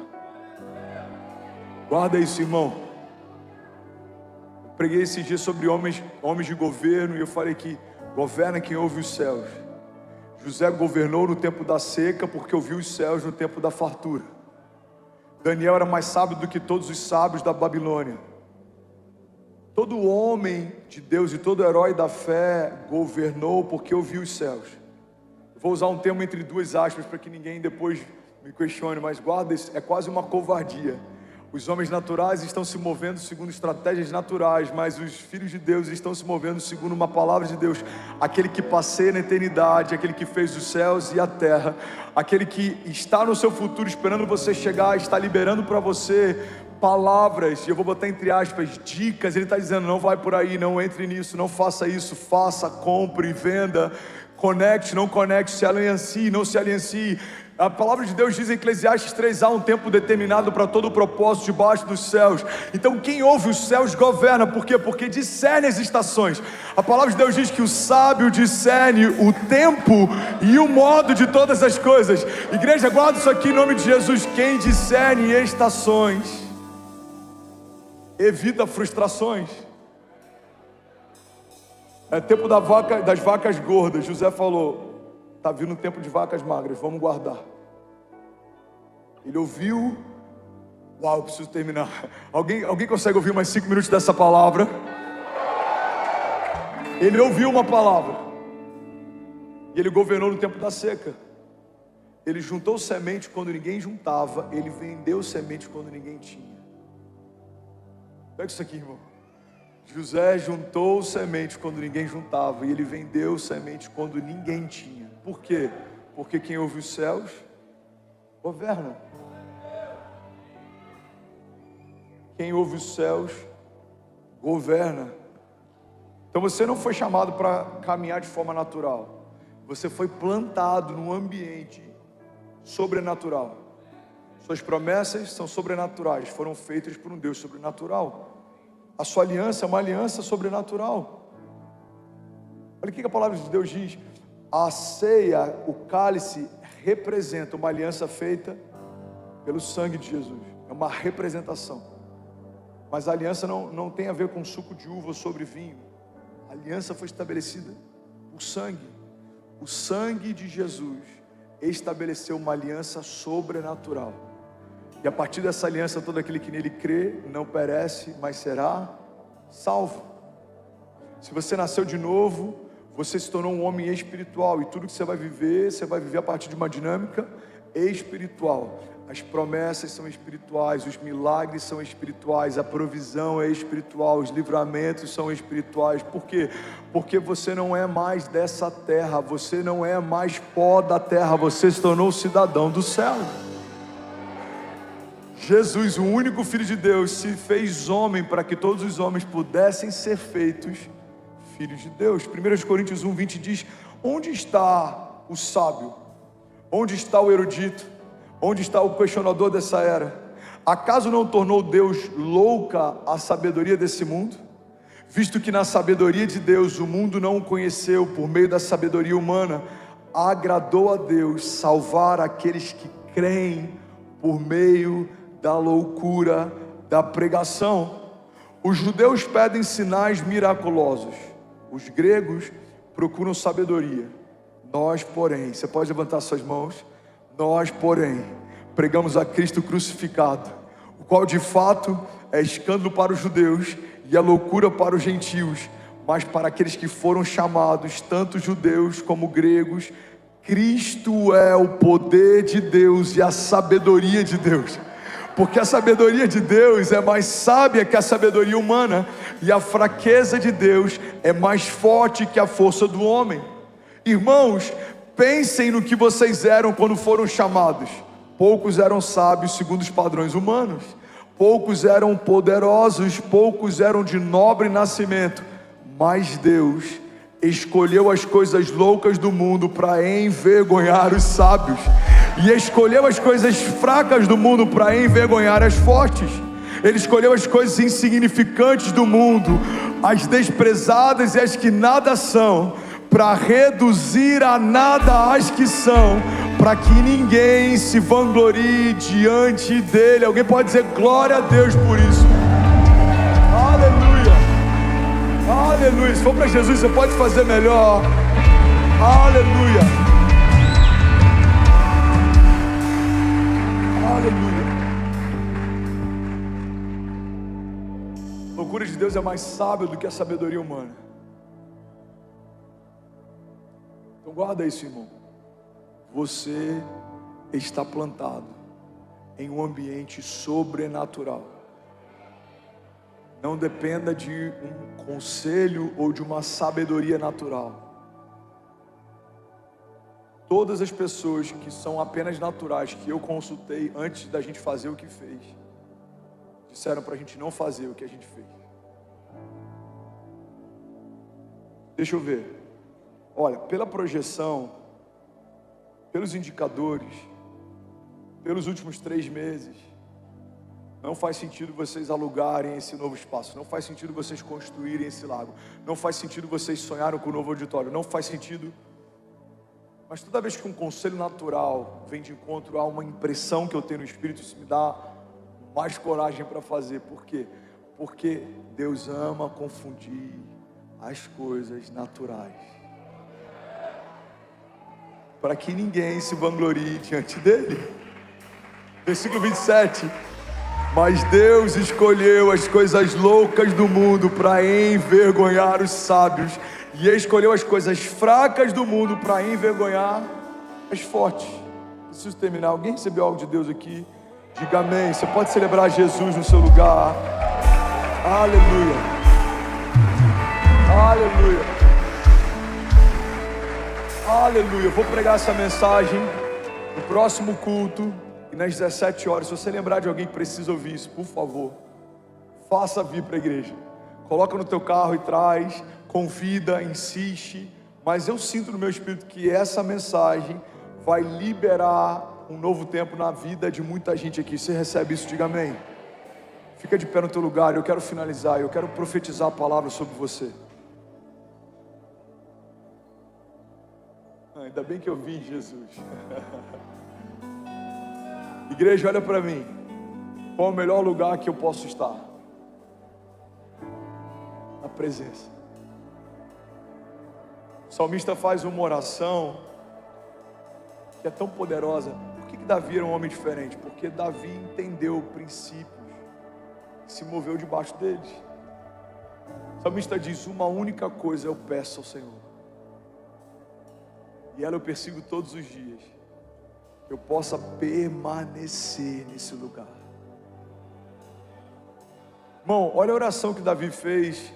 Guarda isso, irmão. Eu preguei esses dias sobre homens de governo, e eu falei que governa quem ouve os céus. José governou no tempo da seca porque ouviu os céus no tempo da fartura. Daniel era mais sábio do que todos os sábios da Babilônia. Todo homem de Deus e todo herói da fé governou porque ouviu os céus. Eu vou usar um termo entre 2 aspas para que ninguém depois me questione, mas guarda isso, é quase uma covardia. Os homens naturais estão se movendo segundo estratégias naturais, mas os filhos de Deus estão se movendo segundo uma palavra de Deus. Aquele que passeia na eternidade, aquele que fez os céus e a terra, aquele que está no seu futuro esperando você chegar, está liberando para você palavras, e eu vou botar entre aspas, dicas. Ele está dizendo, não vai por aí, não entre nisso, não faça isso, faça, compre, venda, conecte, não conecte, se aliancie, não se aliancie. A palavra de Deus diz em Eclesiastes 3, há um tempo determinado para todo o propósito debaixo dos céus. Então quem ouve os céus governa. Por quê? Porque discerne as estações. A palavra de Deus diz que o sábio discerne o tempo e o modo de todas as coisas. Igreja, guarda isso aqui em nome de Jesus. Quem discerne estações evita frustrações. É tempo das vacas gordas. José falou, está vindo um tempo de vacas magras, vamos guardar. Ele ouviu. Uau, eu preciso terminar. Alguém consegue ouvir mais 5 minutos dessa palavra? Ele ouviu uma palavra, e ele governou no tempo da seca. Ele juntou semente quando ninguém juntava, ele vendeu semente quando ninguém tinha. Pega isso aqui, irmão. José juntou semente quando ninguém juntava, e ele vendeu semente quando ninguém tinha. Por quê? Porque quem ouve os céus governa. Quem ouve os céus governa. Então você não foi chamado para caminhar de forma natural. Você foi plantado num ambiente sobrenatural. Suas promessas são sobrenaturais, foram feitas por um Deus sobrenatural. A sua aliança é uma aliança sobrenatural. Olha o que a palavra de Deus diz. A ceia, o cálice, representa uma aliança feita pelo sangue de Jesus. É uma representação. Mas a aliança não tem a ver com suco de uva sobre vinho. A aliança foi estabelecida por sangue. O sangue de Jesus estabeleceu uma aliança sobrenatural. E a partir dessa aliança, todo aquele que nele crê não perece, mas será salvo. Se você nasceu de novo, você se tornou um homem espiritual, e tudo que você vai viver a partir de uma dinâmica espiritual. As promessas são espirituais, os milagres são espirituais, a provisão é espiritual, os livramentos são espirituais. Por quê? Porque você não é mais dessa terra, você não é mais pó da terra, você se tornou cidadão do céu. Jesus, o único Filho de Deus, se fez homem para que todos os homens pudessem ser feitos filhos de Deus. 1 Coríntios 1:20 diz: onde está o sábio? Onde está o erudito? Onde está o questionador dessa era? Acaso não tornou Deus louca a sabedoria desse mundo? Visto que na sabedoria de Deus o mundo não o conheceu por meio da sabedoria humana, agradou a Deus salvar aqueles que creem por meio da loucura da pregação. Os judeus pedem sinais miraculosos, os gregos procuram sabedoria. Nós, porém, você pode levantar suas mãos. Nós, porém, pregamos a Cristo crucificado, o qual de fato é escândalo para os judeus e é loucura para os gentios, mas para aqueles que foram chamados, tanto judeus como gregos, Cristo é o poder de Deus e a sabedoria de Deus. Porque a sabedoria de Deus é mais sábia que a sabedoria humana, e a fraqueza de Deus é mais forte que a força do homem. Irmãos, pensem no que vocês eram quando foram chamados. Poucos eram sábios segundo os padrões humanos, poucos eram poderosos, poucos eram de nobre nascimento, mas Deus escolheu as coisas loucas do mundo para envergonhar os sábios, e escolheu as coisas fracas do mundo para envergonhar as fortes. Ele escolheu as coisas insignificantes do mundo, as desprezadas e as que nada são, para reduzir a nada as que são, para que ninguém se vanglorie diante dele. Alguém pode dizer glória a Deus por isso? Aleluia, aleluia. Se for para Jesus, você pode fazer melhor. Aleluia, aleluia. A loucura de Deus é mais sábia do que a sabedoria humana. Então guarda isso, irmão. Você está plantado em um ambiente sobrenatural. Não dependa de um conselho ou de uma sabedoria natural. Todas as pessoas que são apenas naturais, que eu consultei antes da gente fazer o que fez, disseram para a gente não fazer o que a gente fez. Deixa eu ver. Olha, pela projeção, pelos indicadores, pelos últimos 3 meses, não faz sentido vocês alugarem esse novo espaço, não faz sentido vocês construírem esse lago, não faz sentido vocês sonharem com o novo auditório, não faz sentido. Mas toda vez que um conselho natural vem de encontro a uma impressão que eu tenho no Espírito, isso me dá mais coragem para fazer. Por quê? Porque Deus ama confundir as coisas naturais, para que ninguém se vanglorie diante dele. Versículo 27. Mas Deus escolheu as coisas loucas do mundo para envergonhar os sábios, e escolheu as coisas fracas do mundo para envergonhar as fortes. Preciso terminar. Alguém recebeu algo de Deus aqui? Diga amém. Você pode celebrar Jesus no seu lugar. Aleluia, aleluia, aleluia. Eu vou pregar essa mensagem no próximo culto, e nas 17 horas. Se você lembrar de alguém que precisa ouvir isso, por favor, faça vir para a igreja. Coloca no teu carro e traz, convida, insiste. Mas eu sinto no meu espírito que essa mensagem vai liberar um novo tempo na vida de muita gente aqui. Você recebe isso? Diga amém. Fica de pé no teu lugar. Eu quero finalizar, eu quero profetizar a palavra sobre você. Ainda bem que eu vi Jesus. Igreja, olha para mim. Qual é o melhor lugar que eu posso estar? Na presença. O salmista faz uma oração que é tão poderosa. Por que Davi era um homem diferente? Porque Davi entendeu princípios que se moveu debaixo deles. O salmista diz: uma única coisa eu peço ao Senhor, e ela eu persigo todos os dias, que eu possa permanecer nesse lugar. Irmão, olha a oração que Davi fez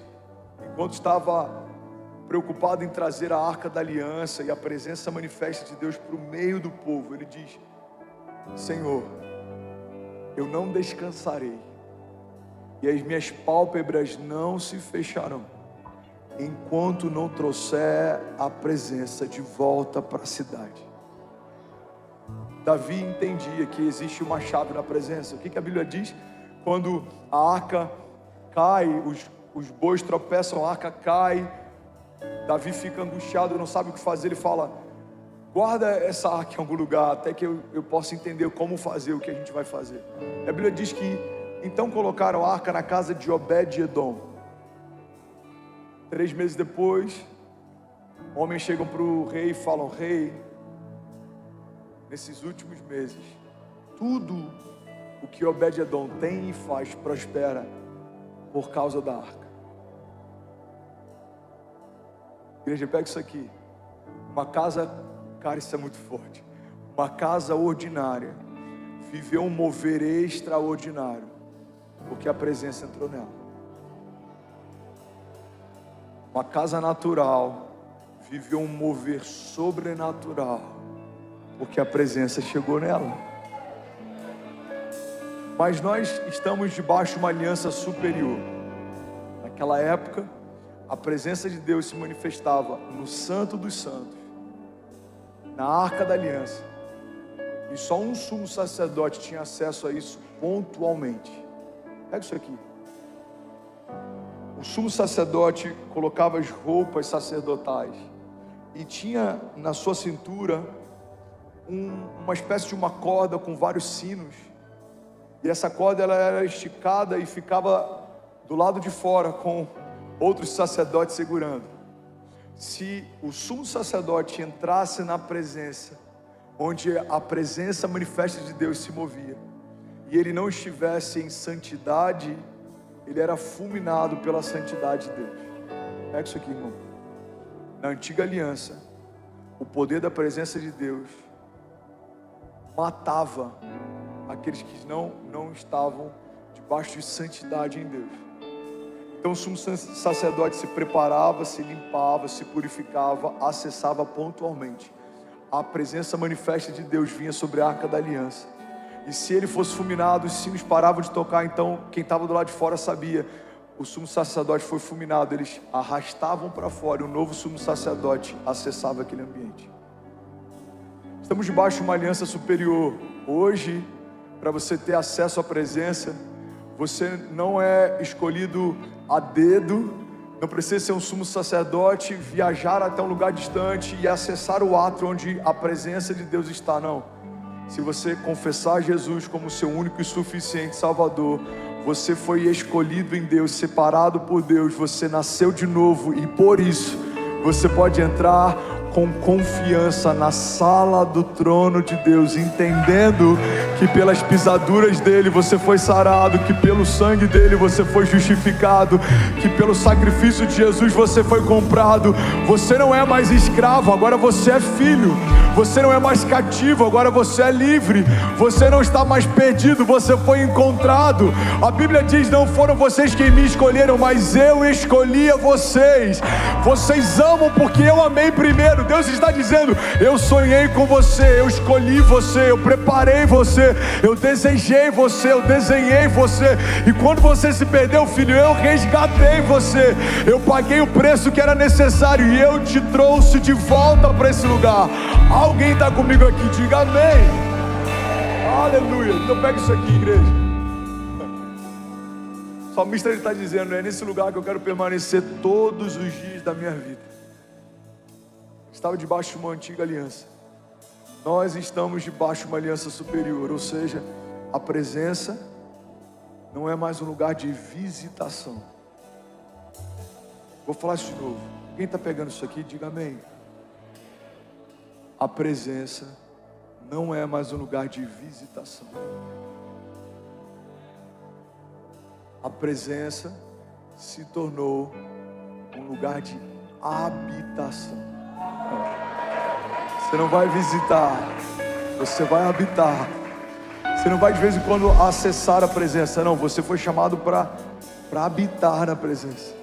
enquanto estava preocupado em trazer a arca da aliança e a presença manifesta de Deus para o meio do povo. Ele diz: Senhor, eu não descansarei, e as minhas pálpebras não se fecharão, enquanto não trouxer a presença de volta para a cidade. Davi entendia que existe uma chave na presença. O que a Bíblia diz? Quando a arca cai, os bois tropeçam, a arca cai, Davi fica angustiado, não sabe o que fazer. Ele fala: guarda essa arca em algum lugar, até que eu possa entender como fazer o que a gente vai fazer. A Bíblia diz que então colocaram a arca na casa de Obed-Edom. 3 meses depois, homens chegam para o rei e falam: rei, nesses últimos meses, tudo o que Obed-Edom tem e faz prospera por causa da arca. Igreja, pega isso aqui. Uma casa, cara, isso é muito forte. Uma casa ordinária viveu um mover extraordinário, porque a presença entrou nela. Uma casa natural viveu um mover sobrenatural, porque a presença chegou nela. Mas nós estamos debaixo de uma aliança superior. Naquela época, a presença de Deus se manifestava no Santo dos Santos, na Arca da Aliança, e só um sumo sacerdote tinha acesso a isso pontualmente. Pega isso aqui. O sumo sacerdote colocava as roupas sacerdotais e tinha na sua cintura uma espécie de uma corda com vários sinos, e essa corda ela era esticada e ficava do lado de fora com outros sacerdotes segurando. Se o sumo sacerdote entrasse na presença, onde a presença manifesta de Deus se movia, e ele não estivesse em santidade, ele era fulminado pela santidade de Deus. Pega isso aqui, irmão. Na antiga aliança, o poder da presença de Deus matava aqueles que não estavam debaixo de santidade em Deus. Então o sumo sacerdote se preparava, se limpava, se purificava, acessava pontualmente. A presença manifesta de Deus vinha sobre a Arca da Aliança. E se ele fosse fulminado, os sinos paravam de tocar. Então quem estava do lado de fora sabia: o sumo sacerdote foi fulminado. Eles arrastavam para fora, e o novo sumo sacerdote acessava aquele ambiente. Estamos debaixo de uma aliança superior. Hoje, para você ter acesso à presença, você não é escolhido a dedo, não precisa ser um sumo sacerdote, viajar até um lugar distante e acessar o átrio onde a presença de Deus está, não. Se você confessar Jesus como seu único e suficiente Salvador, você foi escolhido em Deus, separado por Deus, você nasceu de novo, e por isso você pode entrar com confiança na sala do trono de Deus, entendendo que pelas pisaduras dele você foi sarado, que pelo sangue dele você foi justificado, que pelo sacrifício de Jesus você foi comprado. Você não é mais escravo, agora você é filho. Você não é mais cativo, agora você é livre. Você não está mais perdido, você foi encontrado. A Bíblia diz: não foram vocês quem me escolheram, mas eu escolhi a vocês. Vocês amam porque eu amei primeiro. Deus está dizendo: eu sonhei com você, eu escolhi você, eu preparei você, eu desejei você, eu desenhei você. E quando você se perdeu, filho, eu resgatei você. Eu paguei o preço que era necessário e eu te trouxe de volta para esse lugar. Alguém está comigo aqui? Diga amém. Aleluia. Então pega isso aqui, igreja. O salmista está dizendo: é nesse lugar que eu quero permanecer todos os dias da minha vida. Estava debaixo de uma antiga aliança. Nós estamos debaixo de uma aliança superior, ou seja, a presença não é mais um lugar de visitação. Vou falar isso de novo. Quem está pegando isso aqui, diga amém. A presença não é mais um lugar de visitação. A presença se tornou um lugar de habitação. Você não vai visitar, você vai habitar. Você não vai de vez em quando acessar a presença, não. Você foi chamado para habitar na presença.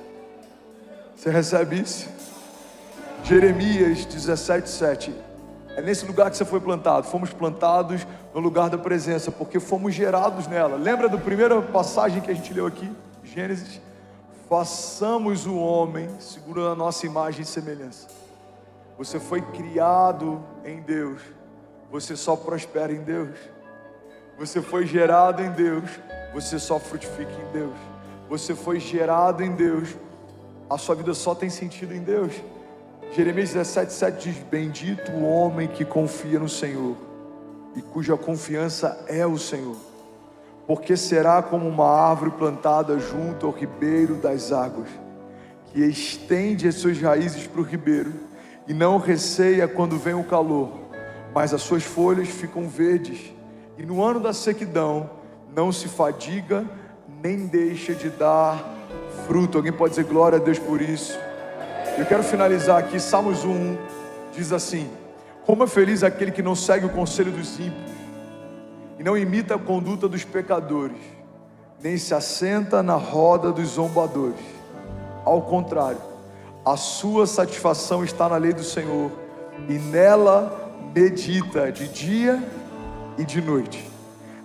Você recebe isso? Jeremias 17:7. É nesse lugar que você foi plantado. Fomos plantados no lugar da presença, porque fomos gerados nela. Lembra da primeira passagem que a gente leu aqui? Gênesis. Façamos o homem segundo a nossa imagem e semelhança. Você foi criado em Deus. Você só prospera em Deus. Você foi gerado em Deus. Você só frutifica em Deus. Você foi gerado em Deus. A sua vida só tem sentido em Deus. Jeremias 17:7 diz: bendito o homem que confia no Senhor e cuja confiança é o Senhor, porque será como uma árvore plantada junto ao ribeiro das águas, que estende as suas raízes para o ribeiro e não receia quando vem o calor, mas as suas folhas ficam verdes, e no ano da sequidão não se fadiga nem deixa de dar fruto. Alguém pode dizer glória a Deus por isso? Eu quero finalizar aqui. Salmos 1 diz assim: como é feliz aquele que não segue o conselho dos ímpios e não imita a conduta dos pecadores, nem se assenta na roda dos zombadores. Ao contrário, A sua satisfação está na lei do Senhor, e nela medita de dia e de noite.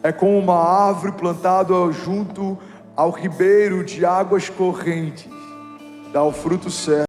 É como uma árvore plantada junto ao ribeiro de águas correntes, dá o fruto certo.